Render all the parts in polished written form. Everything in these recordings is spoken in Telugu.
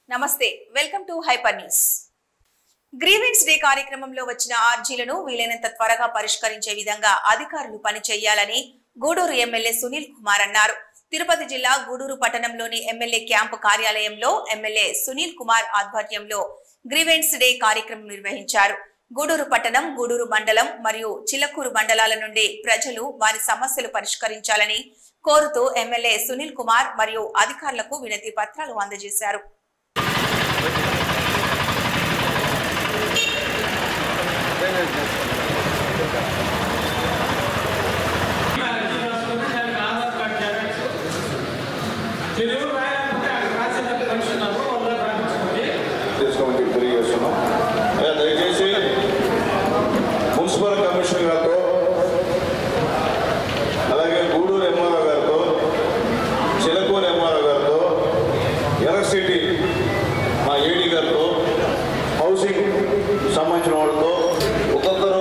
నమస్తే welcome to hyper news. Grievance day కార్యక్రమంలో వచ్చిన ఆర్జీలను వీలైనంత త్వరగా పరిష్కరించే విధంగా అధికారులు పనిచేయాలని గూడూరు ఎమ్మెల్యే సునీల్ కుమార్ అన్నారు. తిరుపతి జిల్లా గూడూరు పట్టణంలోని ఎమ్మెల్యే క్యాంపు కార్యాలయంలో ఎమ్మెల్యే సునీల్ కుమార్ ఆధ్వర్యంలో గ్రీవెన్స్ డే కార్యక్రమం నిర్వహించారు. గూడూరు పట్టణం, గూడూరు మండలం మరియు చిలకూరు మండలాల నుండి ప్రజలు వారి సమస్యలు పరిష్కరించాలని కోరుతూ ఎమ్మెల్యే సునీల్ కుమార్ మరియు అధికారులకు వినతి పత్రాలు అందజేశారు. దయచేసి మున్సిపల్ కమిషనర్ గారితో అలాగే గూడూరు ఎంఆర్ఓ గారితో చిలకూరు ఎంఆర్ఓ గారితో ఎలక్ట్రిసిటీ మా ఏడీ గారితో హౌసింగ్ సంబంధించిన వాళ్ళతో ఒక్కొక్కరు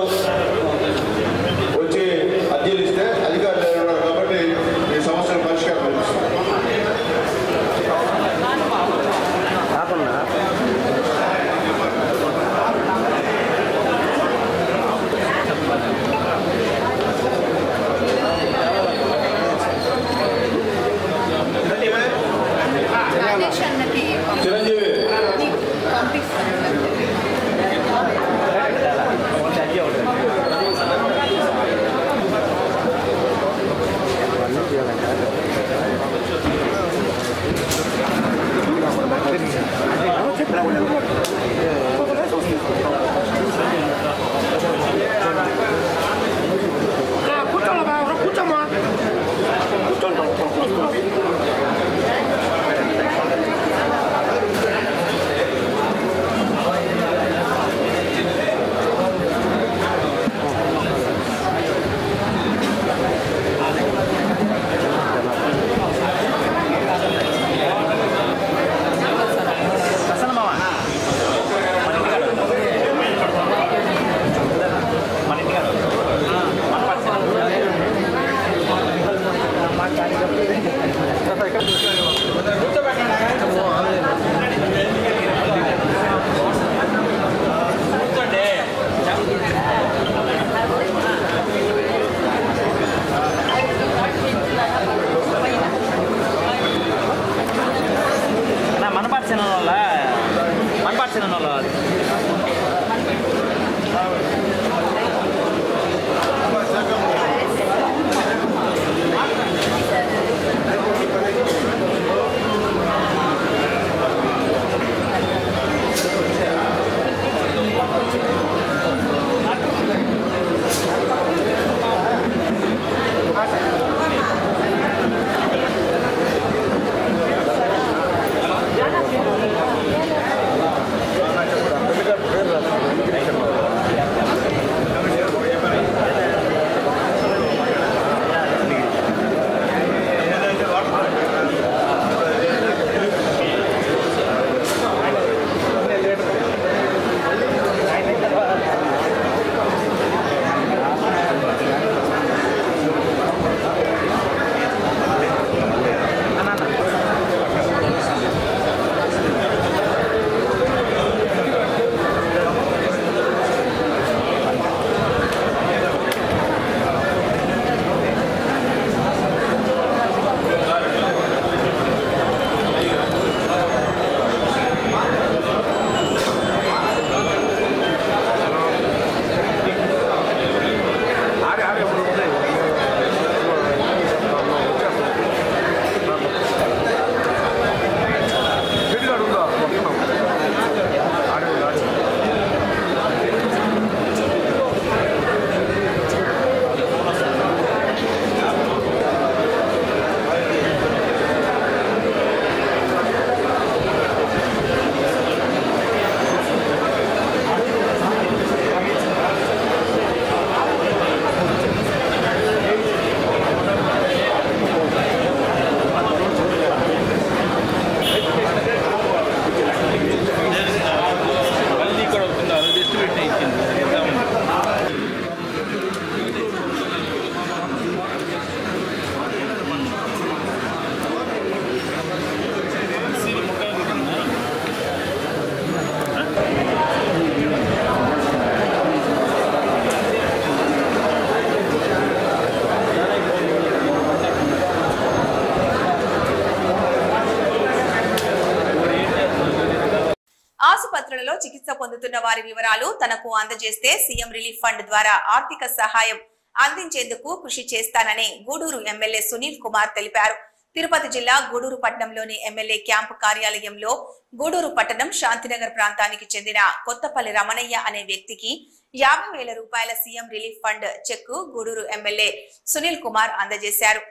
ఆసుపత్రిలో చికిత్స పొందుతున్న వారి వివరాలు తనకు అందజేస్తే సీఎం రిలీఫ్ ఫండ్ ద్వారా ఆర్థిక సహాయం అందించేందుకు కృషి చేస్తానని గూడూరు ఎమ్మెల్యే సునీల్ కుమార్ తెలిపారు. తిరుపతి జిల్లా గూడూరు పట్టణంలోని ఎమ్మెల్యే క్యాంపు కార్యాలయంలో గూడూరు పట్టణం శాంతినగర్ ప్రాంతానికి చెందిన కొత్తపల్లి రమణయ్య అనే వ్యక్తికి 50,000 రూపాయల సీఎం రిలీఫ్ ఫండ్ చెక్కు గూడూరు ఎమ్మెల్యే సునీల్ కుమార్ అందజేశారు.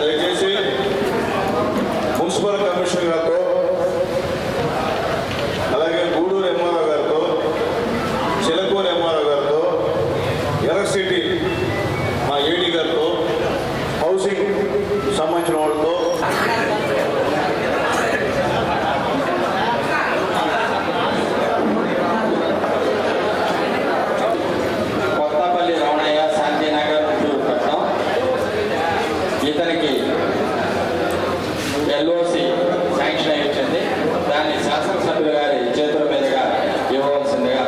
దయచేసి మున్సిపల్ కమిషనర్ గారితో అలాగే గూడూరు ఎంఆర్ఓ గారితో చిలకూరు ఎంఆర్ఓ గారితో ఎలక్ట్రిసిటీ మా ఏడీ గారితో హౌసింగ్ సంబంధించిన వాళ్ళతో కొత్తపల్లి రమణయ్య శాంతినగర్ పట్టణం ఇతనికి ఎల్ఓసి శాంక్షన్ అయి వచ్చింది. దాన్ని శాసనసభ్యులు గారి చేతుల మీదుగా ఇవ్వవలసిందిగా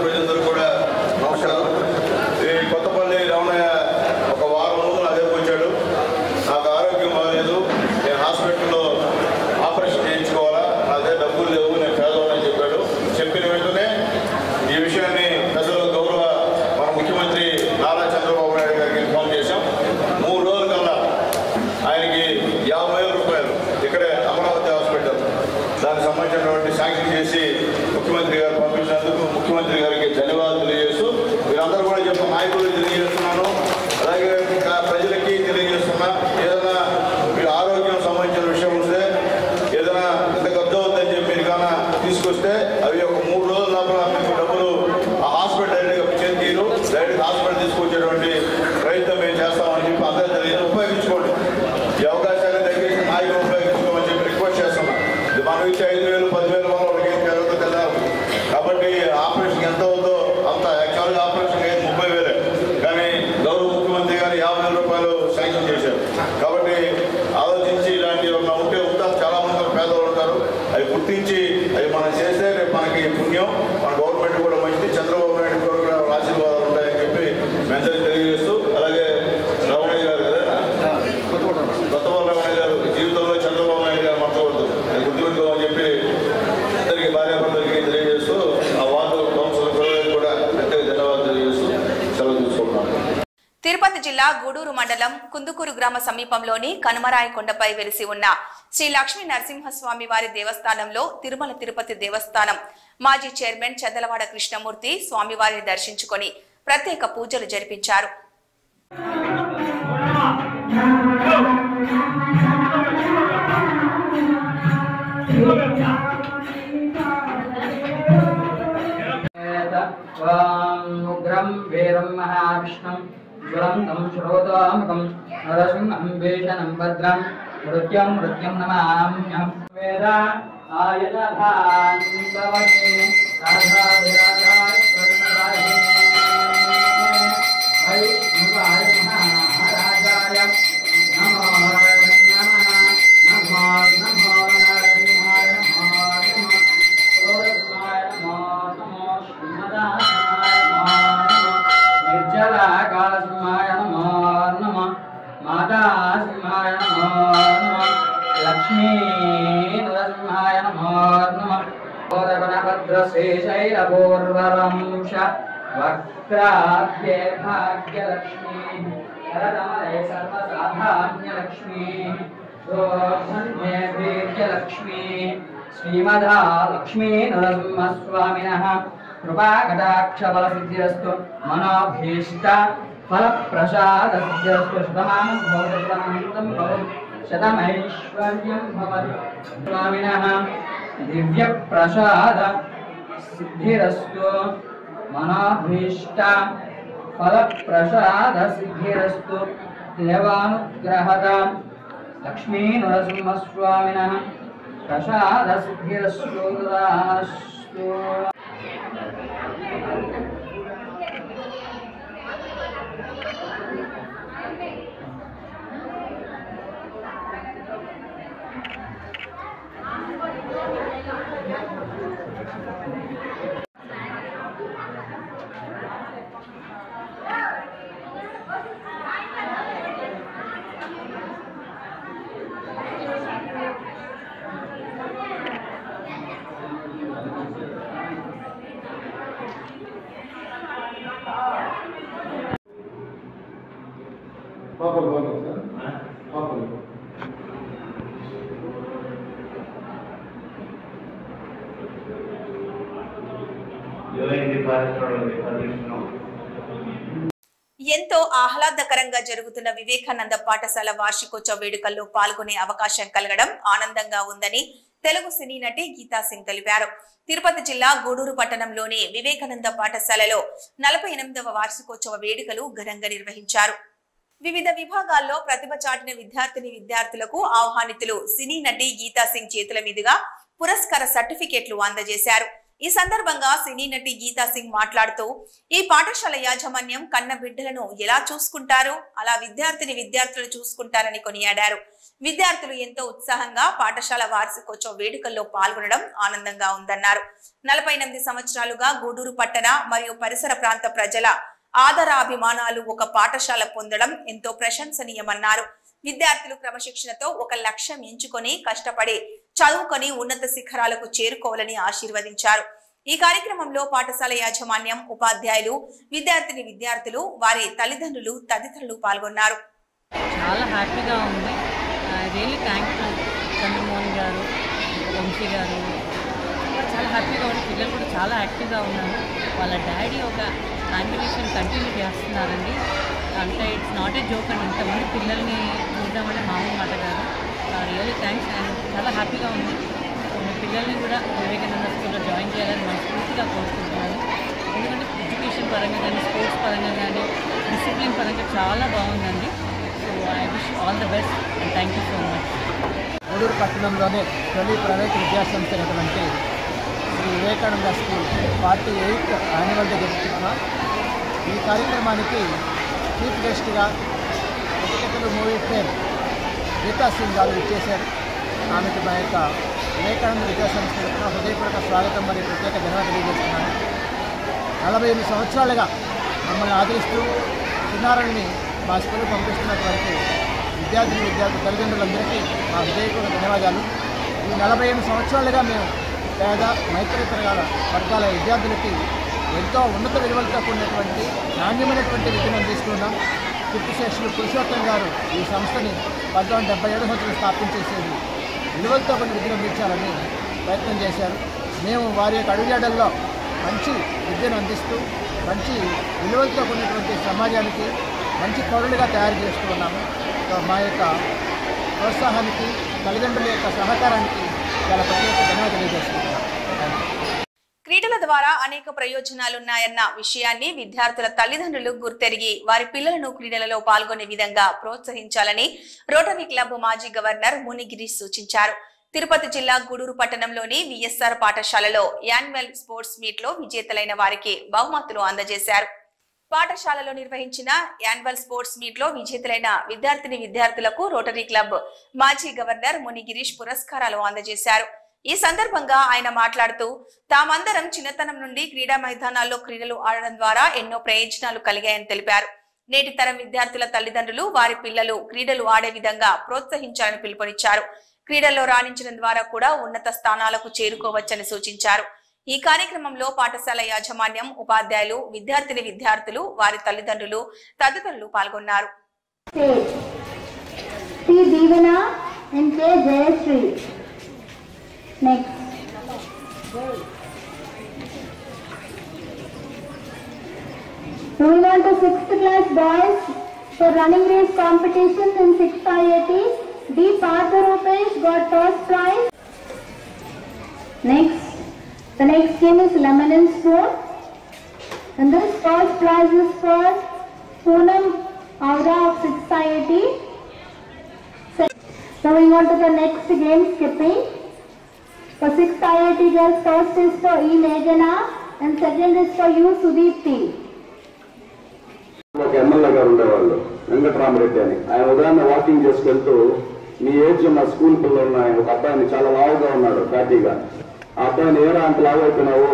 ప్రజలందరూ కూడా నమస్కారం. ఈ కొత్తపల్లి రమణయ్య ఒక వారం ముందు నా దగ్గరకు వచ్చాడు. నాకు ఆరోగ్యం బాగాలేదు, నేను హాస్పిటల్లో ఆపరేషన్ చేయించుకోవాలా, నా దగ్గర డబ్బులు లేవు, నేను పేదవాళ్ళని చెప్పాడు. చెప్పిన వెంటనే ఈ విషయాన్ని ప్రజలు గౌరవ మన ముఖ్యమంత్రి నారా చంద్రబాబు నాయుడు గారికి ఇన్ఫార్మ్ చేశాం. 3 రోజుల కల్లా ఆయనకి 50,000 రూపాయలు ఇక్కడే అమరావతి హాస్పిటల్ దానికి సంబంధించినటువంటి శాంక్షన్ చేసి ముఖ్యమంత్రి గారు పంపించినందుకు ముఖ్యమంత్రి గారికి ధన్యవాదాలు తెలియజేస్తూ మీరందరూ కూడా చెప్పిన నాయకులు తెలియజేస్తున్నాను. అలాగే ప్రజలకి తెలియజేస్తున్నా, ఏదైనా మీరు ఆరోగ్యం సంబంధించిన విషయం వస్తే ఏదైనా ఇంత ఖర్చు అవుతుందని చెప్పి మీరు కన్నా తీసుకొస్తే అవి ఒక 3 రోజుల లోపల మీకు డబ్బులు ఆ హాస్పిటల్ డైరెక్ట్గా చేతిరు డైరెక్ట్ హాస్పిటల్ తీసుకొచ్చేటువంటి ప్రయత్నం మేము చేస్తామని చెప్పి అందరూ తెలియదు. ఉపయోగించుకోండి, ఈ అవకాశాన్ని దయచేసి నాయకులు ఉపయోగించుకోమని చెప్పి రిక్వెస్ట్ చేస్తున్నాం. ఇది మనం ఇచ్చే 5,000, 10,000 వాళ్ళకి ఏం జరుగుతుందో తెలియదు. కాబట్టి ఆపరేషన్ ఎంత అవుతుందో అంత. యాక్చువల్గా ఆపరేషన్ అయ్యేది 30,000, కానీ గౌరవ ముఖ్యమంత్రి గారు 50,000 రూపాయలు శాంక్షన్ చేశారు. కాబట్టి ఆలోచించి ఇలాంటివి ఉంటే ఉంటారు, చాలా మంది పేదవాళ్ళు ఉంటారు. అవి గుర్తించి అవి మనం చేస్తే రేపు మనకి పుణ్యం, మన గవర్నమెంట్ కూడా మంచిది, చంద్రబాబు నాయుడు కూడా ఆశీర్వాదాలు ఉంటాయని చెప్పి మెంటల్ తెలియజేస్తూ, అలాగే రమణయ్య గారు కదా కొత్తపల్లి రమణయ్య గారు జీవితంలో చంద్రబాబు నాయుడు గారు మర్చిపోవద్దు, గుర్తుపెట్టుకోమని చెప్పి అందరికీ భార్యాభర్తలకి తెలియజేస్తూ ఆ వార్డు కౌన్సిలర్ కూడా ప్రత్యేక ధన్యవాదాలు తెలియజేస్తూ సెలవు తీసుకుంటున్నాను. తిరుపతి జిల్లా గూడూరు మండలం కుందుకూరు గ్రామ సమీపంలోని కనుమరాయకొండపై వెలిసి ఉన్న శ్రీ లక్ష్మీ నరసింహస్వామి వారి దేవస్థానంలో తిరుమల తిరుపతి దేవస్థానం మాజీ చైర్మన్ చందలవాడ కృష్ణమూర్తి స్వామివారిని దర్శించుకొని ప్రత్యేక పూజలు జరిపించారు. ఉగ్రం వీరం మహావిష్ణుం జ్వలంతం శ్రోతాముఖం నరసింహం భీషణం భద్రం మృత్యం మృత్యం నమామ్యం వేద ఆయుధాన్వే రాధావిరాజాయ కరుణరాజినే వైష్ణవాయ మహారాజాయ నమో నమః నమో నమో నరసింహాయ నమో నమః ఓరస్మాయ నమో నమో శ్రీమదాయ నమో నిర్జలాకాశమాయ నమో నమః మాతాసింహాయ నమో నమః లక్ష్మీ నరసింహాయ నమో నమః గణభద్రశేషైరపూర్వరంశ వక్రాభ్యే భాగ్యలక్ష్మీ కరకమలే సర్వసాధాన్యలక్ష్మీ శోభన్యే వీర్యలక్ష్మీ శ్రీమదా లక్ష్మీ నరసింహస్వామినః కృపాకటాక్షఫలసిద్ధిరస్తు మనోభీష్ట ఫలప్రసాదసిద్ధిరస్తు శతమానం భవతి శతమానంతం భవతి శతమైశ్వర్యం భవతి స్వామినః దివ్యప్రసాద సిద్ధిరస్తు మనోభీష్ట ఫలప్రసాదసిద్ధిరస్తు దేవానుగ్రహద లక్ష్మీ నరసింహస్వామినః ప్రసాదసిద్ధిరస్తు ఎంతో ఆహ్లాదకరంగా జరుగుతున్న వివేకానంద పాఠశాల వార్షికోత్సవ వేడుకల్లో పాల్గొనే అవకాశం కలగడం ఆనందంగా ఉందని తెలుగు సినీ నటి గీతా సింగ్ తెలిపారు. తిరుపతి జిల్లా గూడూరు పట్టణంలోని వివేకానంద పాఠశాలలో 48వ వార్షికోత్సవ వేడుకలు ఘనంగా నిర్వహించారు. వివిధ విభాగాల్లో ప్రతిభ చాటిన విద్యార్థులకు ఆహ్వానితులు సినీ నటి గీతా సింగ్ చేతుల మీదుగా పురస్కార సర్టిఫికెట్లు అందజేశారు. ఈ సందర్భంగా సినీ నటి గీతా సింగ్ మాట్లాడుతూ ఈ పాఠశాల యాజమాన్యం కన్న బిడ్డలను ఎలా చూసుకుంటారో అలా విద్యార్థులు చూసుకుంటారని కొనియాడారు. విద్యార్థులు ఎంతో ఉత్సాహంగా పాఠశాల వార్షికోత్సవ వేడుకల్లో పాల్గొనడం ఆనందంగా ఉందన్నారు. 48 సంవత్సరాలుగా గూడూరు పట్టణ మరియు పరిసర ప్రాంత ప్రజల ఆదరాభిమానాలు ఒక పాఠశాల పొందడం ఎంతో ప్రశంసనీయమన్నారు. విద్యార్థులు క్రమశిక్షణతో ఒక లక్ష్యం ఎంచుకొని కష్టపడి చదువుకొని ఉన్నత శిఖరాలకు చేరుకోవాలని ఆశీర్వదించారు. ఈ కార్యక్రమంలో పాఠశాల యాజమాన్యం, ఉపాధ్యాయులు, విద్యార్థులు, వారి తల్లిదండ్రులు తదితరులు పాల్గొన్నారు. చాలా హ్యాపీగా ఉంది. రియల్లీ థ్యాంక్ఫుల్ చంద్రమోహన్ గారు, వంశీ గారు. చాలా హ్యాపీగా ఉంది. పిల్లలు కూడా చాలా యాక్టివ్గా ఉన్నారు. వాళ్ళ డాడీ ఒక యానిమేషన్ కంటిన్యూ చేస్తున్నారండి. అంటే ఇట్స్ నాట్ ఏ జోక్ అండి. ఇంతమంది పిల్లల్ని చూద్దామంటే మామూలు మాట కాదు. Really thanks. అండ్ చాలా హ్యాపీగా ఉంది. మీ పిల్లల్ని కూడా వివేకానంద స్కూల్లో జాయిన్ చేయాలని మనస్ఫూర్తిగా కోరుకుంటున్నాను. ఎందుకంటే ఎడ్యుకేషన్ పరంగా కానీ, స్పోర్ట్స్ పరంగా కానీ, డిసిప్లిన్ పరంగా చాలా బాగుందండి. So I wish all the best and thank you so much. Gudur పట్టణంలోనే తొలి ప్రైవేట్ విద్యాసంస్థ అయినటువంటి Shri Vivekananda school 48th annual day జరుపుకుంటున్నాం. ఈ కార్యక్రమానికి చీఫ్ గెస్ట్గా పుస్తకాలు మూవీ ఫేర్ గీతా సింగ్ గారు ఇచ్చేశారు. ఆమెకు మా యొక్క వివేకానంద విద్యాసంస్థ తరఫున హృదయపూర్వక స్వాగతం మరియు ప్రత్యేక ధన్యవాదాలు తెలియజేస్తున్నాను. 48 సంవత్సరాలుగా మమ్మల్ని ఆదరిస్తూ చిన్నారుల్ని మా స్కూల్కి పంపిస్తున్నటువంటి విద్యార్థుల తల్లిదండ్రులందరికీ మా హృదయపూర్వక ధన్యవాదాలు. ఈ 48 సంవత్సరాలుగా మేము పేద మైత్రితర వర్గాల విద్యార్థులకి ఎంతో ఉన్నత విలువలతో కూడినటువంటి నాణ్యమైనటువంటి విద్యను అందిస్తున్నాం. కీర్తిశేషులు పురుషోత్తం గారు ఈ సంస్థని 1977 సంవత్సరం స్థాపించేసేది విలువలతో కొన్ని విద్యను అందించాలని ప్రయత్నం చేశారు. మేము వారి యొక్క అడుగుజాడల్లో మంచి విద్యను అందిస్తూ మంచి విలువలతో కూడినటువంటి సమాజానికి మంచి పౌరులుగా తయారు చేస్తూ ఉన్నాము. మా యొక్క ప్రోత్సాహానికి, తల్లిదండ్రుల యొక్క సహకారానికి చాలా ప్రత్యేక ధన్యవాదాలు తెలియజేస్తున్నాం. క్రీడల ద్వారా అనేక ప్రయోజనాలున్నాయన్న విషయాన్ని విద్యార్థుల తల్లిదండ్రులు గుర్తెరిగి వారి పిల్లలను క్రీడలలో పాల్గొనే విధంగా ప్రోత్సహించాలని రోటరీ క్లబ్ మాజీ గవర్నర్ మునిగిరీష్ సూచించారు. తిరుపతి జిల్లా గూడూరు పట్టణంలోని విఎస్ఆర్ పాఠశాలలో యాన్యువల్ స్పోర్ట్స్ మీట్ లో విజేతలైన వారికి బహుమతులు అందజేశారు. పాఠశాలలో నిర్వహించిన యాన్యువల్ స్పోర్ట్స్ మీట్ లో విజేతలైన విద్యార్థులకు రోటరీ క్లబ్ మాజీ గవర్నర్ మునిగిరీష్ పురస్కారాలు అందజేశారు. ఈ సందర్భంగా ఆయన మాట్లాడుతూ తామందరం చిన్నతనం నుండి క్రీడా మైదానాల్లో క్రీడలు ఆడడం ద్వారా ఎన్నో ప్రయోజనాలు కలిగాయని తెలిపారు. నేటి తరం విద్యార్థుల తల్లిదండ్రులు వారి పిల్లలు క్రీడలు ఆడే విధంగా ప్రోత్సహించాలని పిలుపునిచ్చారు. క్రీడల్లో రాణించడం ద్వారా కూడా ఉన్నత స్థానాలకు చేరుకోవచ్చని సూచించారు. ఈ కార్యక్రమంలో పాఠశాల యాజమాన్యం, ఉపాధ్యాయులు, విద్యార్థులు, వారి తల్లిదండ్రులు తదితరులు పాల్గొన్నారు. Next. Moving on to 6th class boys for running race competitions in 6th IIT. D. Partha Rupesh got first prize. Next, the next game is lemon and spoon. And this first prize is for Poonam Aura of 6th IIT. Moving on to the next game, skipping. For 6th IIT girls, first is for E. Meghana and second is for U. Sudipti. ఒక ఎమ్మెల్యే గారు ఉండేవాళ్ళు వెంకటరామరెడ్డి అని. ఆయన ఉదయాన్నే వాకింగ్ చేసుకెళ్తూ మీ ఏజ్ మా స్కూల్ పిల్లలు ఉన్నాయి, ఒక అబ్బాయిని చాలా లావుగా ఉన్నాడు ఫ్యాటీగా. ఆ అబ్బాయిని ఏరా అంత లావు అయిపోయినావు,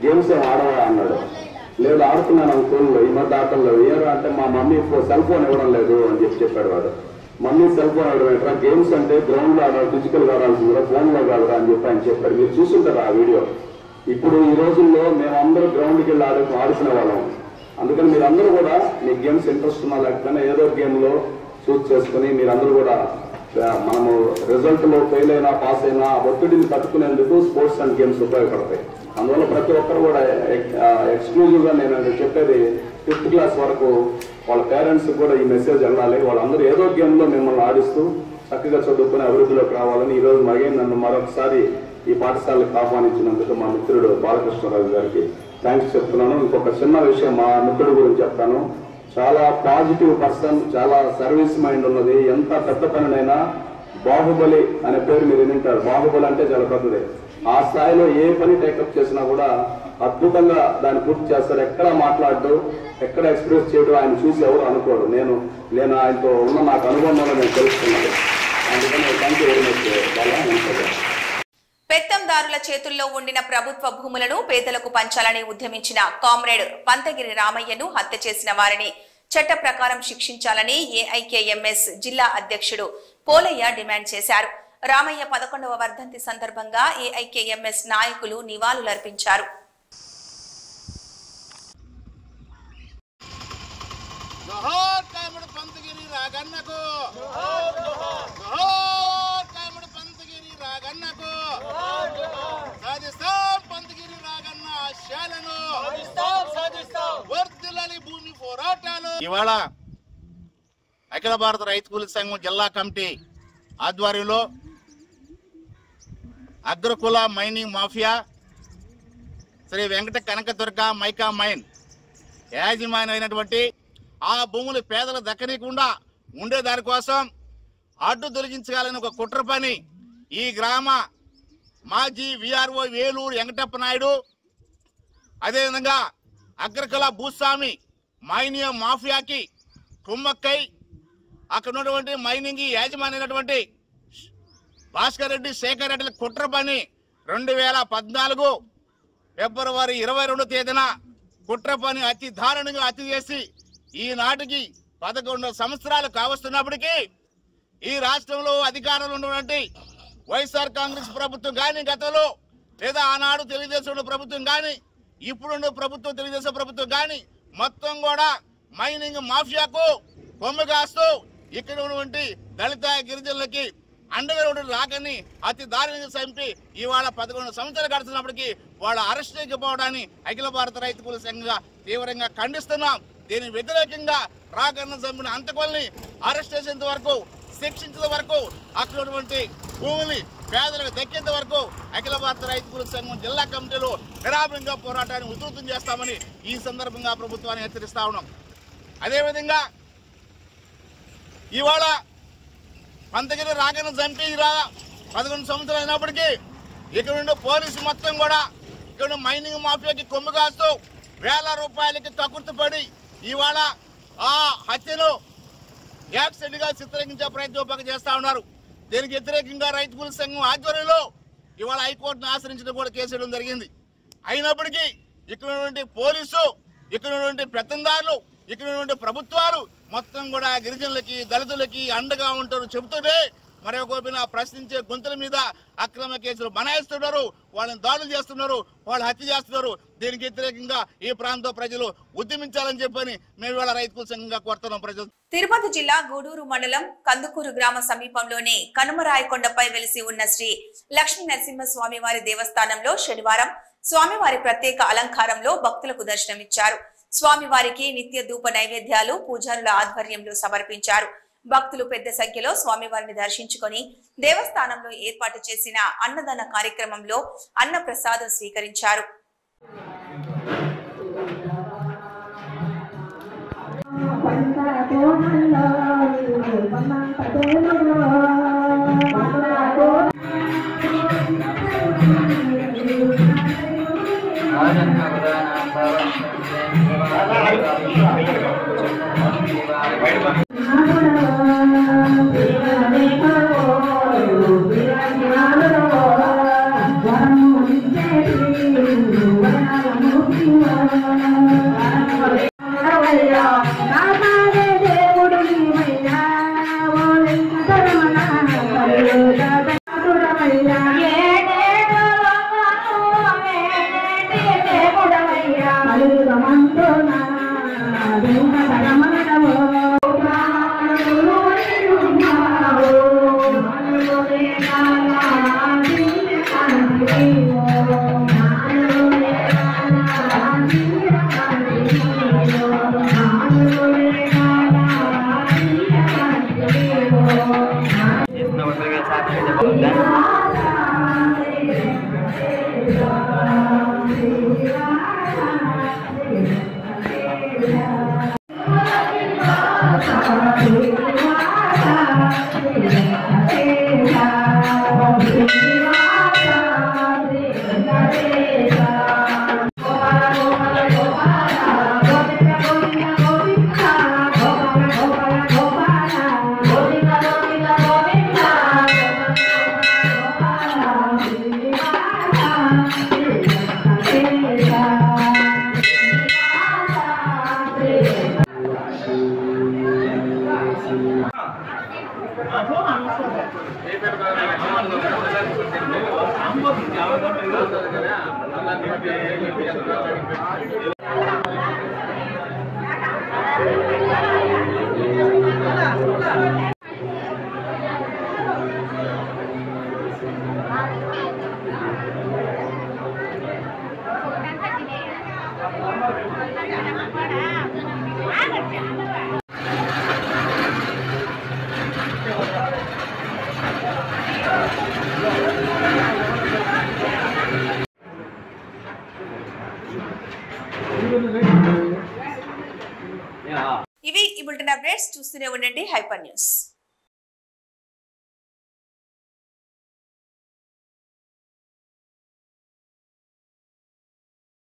గేమ్స్ ఏం ఆడవా అన్నాడు. లేదు ఆడుతున్నాను స్కూల్లో, ఈ మధ్య ఆటల్లో. ఏరా అంటే మా మమ్మీ సెల్ ఫోన్ ఇవ్వడం లేదు అని చెప్పాడు వాడు. మమ్మీ సెల్ ఫోన్ ఆడడం ఏంట్రా, గేమ్స్ అంటే గ్రౌండ్ లో ఆడాలి, ఫిజికల్ గా ఆడాల్సిందిరా, ఫోన్ లో కాదురా అని చెప్పి ఆయన చెప్పాడు. మీరు చూస్తుంటారు ఆ వీడియో. ఇప్పుడు ఈ రోజుల్లో మేమందరూ గ్రౌండ్కి వెళ్ళి ఆడుకునే వాళ్ళం. అందుకని మీరందరూ కూడా మీ గేమ్స్ ఇంట్రెస్ట్ ఉన్నా లేకపోయినా ఏదో గేమ్లో చూస్ చేసుకుని మీరందరూ కూడా మనము రిజల్ట్లో ఫెయిల్ అయినా పాస్ అయినా ఒత్తిడిని తట్టుకునేందుకు స్పోర్ట్స్ అండ్ గేమ్స్ ఉపయోగపడతాయి. అందువల్ల ప్రతి ఒక్కరు కూడా ఎక్స్క్లూజివ్గా నేను చెప్పేది 5th క్లాస్ వరకు వాళ్ళ పేరెంట్స్ కూడా ఈ మెసేజ్ వెళ్ళాలి. వాళ్ళందరూ ఏదో గేమ్లో మిమ్మల్ని ఆడిస్తూ చక్కగా చదువుకుని అభివృద్ధిలోకి రావాలని ఈరోజు నన్ను మరొకసారి ఈ పాఠశాలకు ఆహ్వానించినందుకు మా మిత్రుడు బాలకృష్ణరాజు గారికి థ్యాంక్స్ చెప్తున్నాను. ఇంకొక చిన్న విషయం మా మిత్రుడు గురించి చెప్తాను. చాలా పాజిటివ్ పర్సన్, చాలా సర్వీస్ మైండ్ ఉన్నది. ఎంత పెద్ద పనినైనా బాహుబలి అనే పేరు మీరు వింటారు. బాహుబలి అంటే చాలా పెద్దది. ఆ స్థాయిలో ఏ పని టేకప్ చేసినా కూడా అద్భుతంగా దాన్ని పూర్తి చేస్తారు. ఎక్కడ మాట్లాడడు, ఎక్కడ ఎక్స్ప్రెస్ చేయడం ఆయన చూసి ఎవరు అనుకోడు. నేను ఆయనతో ఉన్న నాకు అనుబంధంలో నేను తెలుసుకున్నాను. అందుకని థ్యాంక్ యూ వెరీ మచ్. పెత్తందారుల చేతుల్లో ఉండిన ప్రభుత్వ భూములను పేదలకు పంచాలని ఉద్యమించిన కామ్రేడ్ పంతగిరి రామయ్యను హత్య చేసిన వారిని చట్ట ప్రకారం శిక్షించాలని ఏఐకేఎంఎస్ జిల్లా అధ్యక్షుడు పోలయ్య డిమాండ్ చేశారు. రామయ్య 11వ వర్ధంతి సందర్భంగా ఏఐకేఎంఎస్ నాయకులు నివాళులర్పించారు. ఇవాళ అఖిల భారత రైతు కూలీ సంఘం జిల్లా కమిటీ ఆధ్వర్యంలో అగ్రకుల mining mafia Shri Venkata Kanakadurga mica mine యాజమాన్యం అయినటువంటి ఆ భూములు పేదలు దక్కనీయకుండా ఉండే దానికోసం అడ్డు తొలగించాలని ఒక కుట్ర పని ఈ గ్రామ మాజీ విఆర్ఓ వేలూరు వెంకటప్ప నాయుడు, అదేవిధంగా అగ్రకుల భూస్వామి మైనియం మాఫియాకి కుమ్మక్కై అక్కడ ఉన్నటువంటి మైనింగ్ యాజమాన్యమైనటువంటి భాస్కర్ రెడ్డి, శేఖర్ రెడ్డిల కుట్ర పని 2014 ఫిబ్రవరి 22వ తేదీన కుట్ర పని అతి దారుణంగా హత్య చేసి ఈనాటికి 11 సంవత్సరాలు కావస్తున్నప్పటికీ ఈ రాష్ట్రంలో అధికారంలో ఉన్నటువంటి వైఎస్ఆర్ కాంగ్రెస్ ప్రభుత్వం కానీ గతంలో లేదా ఆనాడు తెలుగుదేశం ప్రభుత్వం కానీ ఇప్పుడున్న ప్రభుత్వం తెలుగుదేశం ప్రభుత్వం కానీ మొత్తం కూడా మైనింగ్ మాఫియాకు కొమ్ము కాస్తూ ఇక్కడ ఉన్నటువంటి దళిత గిరిజనులకి అండగా రాకని అతి దారుణంగా చంపి ఇవాళ 11 సంవత్సరాలు గడుస్తున్నప్పటికీ వాళ్ళ అరెస్ట్ చేయకపోవడాన్ని అఖిల భారత రైతు కూలీ సంఘంగా తీవ్రంగా ఖండిస్తున్నాం. దీనికి వ్యతిరేకంగా రాకన్న చంపిన అంతకుల్ని అరెస్ట్ చేసేంత వరకు, శిక్షించేంత వరకు, అక్కడ ఉన్నటువంటి భూములు పేదలకు దక్కేంత వరకు అఖిల భారత రైతు కూలీ సంఘం జిల్లా కమిటీలో నిరాభంగా పోరాటాన్ని ఉధృతం చేస్తామని ఈ సందర్భంగా ప్రభుత్వాన్ని హెచ్చరిస్తా ఉన్నాం. అదేవిధంగా ఇవాళ పంతగిరి రాకను చంపి 11 సంవత్సరాలు అయినప్పటికీ ఇక్కడ నుండి పోలీసు మొత్తం కూడా ఇక్కడ మైనింగ్ మాఫియాకి కొమ్ము కాస్తూ వేల రూపాయలకి కక్కుర్తిపడి ఇవాళ ఆ హత్యను యాక్సిడెంట్ గా చిత్రీకరించే ప్రయత్నం చేస్తా ఉన్నారు. దీనికి వ్యతిరేకంగా రైతు కూలీ సంఘం ఆధ్వర్యంలో ఇవాళ హైకోర్టును ఆశ్రయించడం కూడా కేసు వేయడం జరిగింది. అయినప్పటికీ ఇక్కడ ఉన్నటువంటి పోలీసు, ఇక్కడ ఉన్నటువంటి పెత్తందారులు, ఇక్కడ ఉన్నటువంటి ప్రభుత్వాలు మొత్తం కూడా గిరిజనులకి, దళితులకి అండగా ఉంటారు చెబుతూనే మరొక ప్రశ్నించే గొంతుల మీద అక్రమ కేసులు బనాయిస్తున్నారు, వాళ్ళని దాడులు చేస్తున్నారు, వాళ్ళు హత్య చేస్తున్నారు. దీనికి వ్యతిరేకంగా ఈ ప్రాంత ప్రజలు ఉద్యమించాలని చెప్పని మేము ఇవాళ రైతు కూలీ సంఘంగా కోరుతున్నాం. ప్రజలు తిరుపతి జిల్లా గూడూరు మండలం కందుకూరు గ్రామ సమీపంలోని కనుమరాయకొండపై వెలిసి ఉన్న శ్రీ లక్ష్మీ నరసింహస్వామి వారి దేవస్థానంలో శనివారం స్వామివారి ప్రత్యేక అలంకారంలో భక్తులకు దర్శనమిచ్చారు. స్వామివారికి నిత్య ధూప నైవేద్యాలు పూజారుల ఆధ్వర్యంలో సమర్పించారు. భక్తులు పెద్ద సంఖ్యలో స్వామివారిని దర్శించుకొని దేవస్థానంలో ఏర్పాటు చేసిన అన్నదాన కార్యక్రమంలో అన్న ప్రసాదం స్వీకరించారు. దేవుడు ఇవి ఈ బులెటిన్ అప్డేట్స్ చూస్తూనే ఉండండి హైపర్ న్యూస్.